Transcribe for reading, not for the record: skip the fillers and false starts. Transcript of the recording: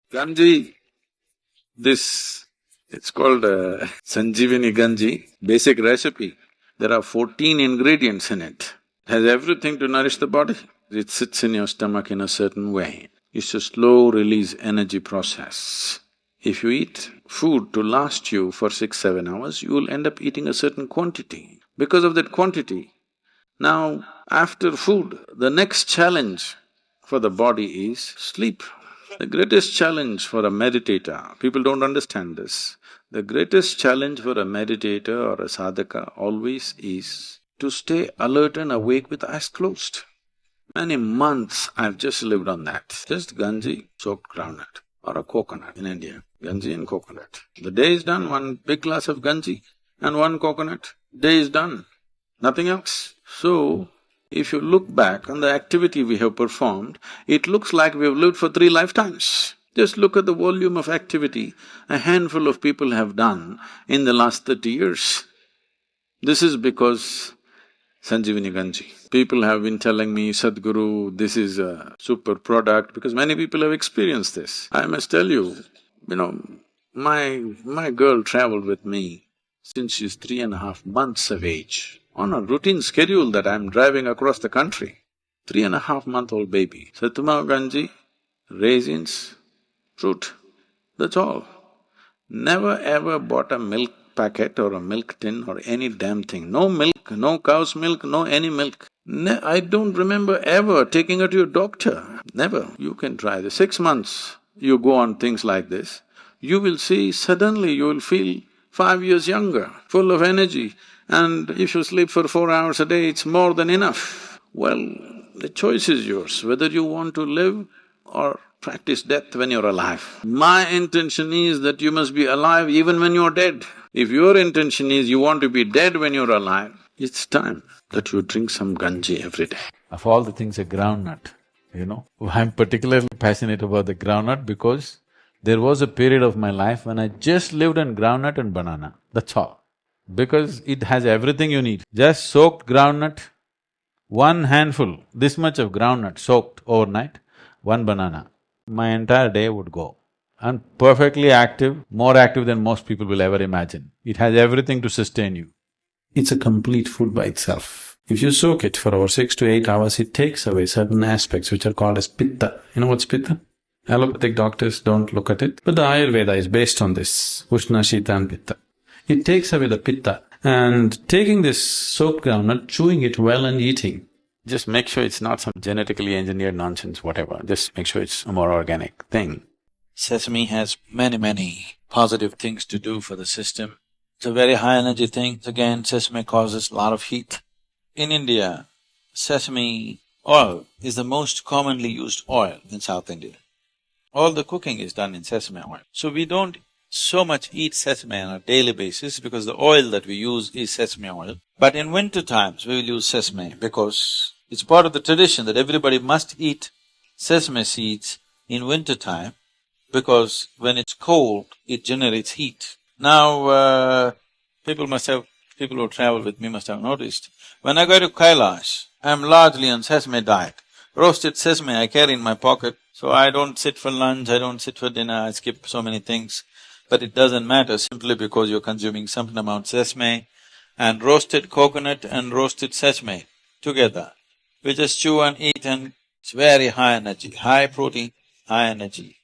Ganji, it's called Sanjeevani Ganji, basic recipe. There are 14 ingredients in it. Has everything to nourish the body. It sits in your stomach in a certain way. It's a slow release energy process. If you eat food to last you for 6-7 hours, you will end up eating a certain quantity. Because of that quantity, now after food, the next challenge for the body is sleep. The greatest challenge for a meditator, people don't understand this, the greatest challenge for a meditator or a sadhaka always is to stay alert and awake with eyes closed. Many months I've just lived on that, just ganji, soaked groundnut or a coconut in India, ganji and coconut. The day is done, one big glass of ganji and one coconut, day is done, nothing else. So, if you look back on the activity we have performed, it looks like we have lived for 3 lifetimes. Just look at the volume of activity a handful of people have done in the last 30 years. This is because Sanjeevani Ganji. People have been telling me, Sadhguru, this is a super product, because many people have experienced this. I must tell you, my girl traveled with me since she's 3.5 months of age, on a routine schedule that I'm driving across the country. 3.5-month-old baby, Satuma Ganji, raisins, fruit, that's all. Never ever bought a milk packet or a milk tin or any damn thing. No milk, no cow's milk, no any milk. I don't remember ever taking her to your doctor, never. You can try this. 6 months, you go on things like this, you will see suddenly you will feel 5 years younger, full of energy, and if you sleep for 4 hours a day, it's more than enough. Well, the choice is yours, whether you want to live or practice death when you're alive. My intention is that you must be alive even when you're dead. If your intention is you want to be dead when you're alive, it's time that you drink some ganji every day. Of all the things, a groundnut, I'm particularly passionate about the groundnut because there was a period of my life when I just lived on groundnut and banana, that's all. Because it has everything you need. Just soaked groundnut, one handful, this much of groundnut soaked overnight, one banana, my entire day would go. I'm perfectly active, more active than most people will ever imagine. It has everything to sustain you. It's a complete food by itself. If you soak it for over 6 to 8 hours, it takes away certain aspects which are called as pitta. You know what's pitta? Allopathic doctors don't look at it, but the Ayurveda is based on this, Ushna, Shita and Pitta. It takes away the pitta, and taking this soaked groundnut, chewing it well and eating. Just make sure it's not some genetically engineered nonsense, whatever, just make sure it's a more organic thing. Sesame has many positive things to do for the system. It's a very high energy thing. Again, sesame causes a lot of heat. In India, sesame oil is the most commonly used oil in South India. All the cooking is done in sesame oil. So we don't so much eat sesame on a daily basis because the oil that we use is sesame oil. But in winter times, we will use sesame because it's part of the tradition that everybody must eat sesame seeds in winter time because when it's cold, it generates heat. Now, people who travel with me must have noticed, when I go to Kailash, I'm largely on sesame diet. Roasted sesame I carry in my pocket, so I don't sit for lunch, I don't sit for dinner, I skip so many things. But it doesn't matter simply because you're consuming some amount of sesame and roasted coconut and roasted sesame together. We just chew and eat and it's very high energy, high protein, high energy.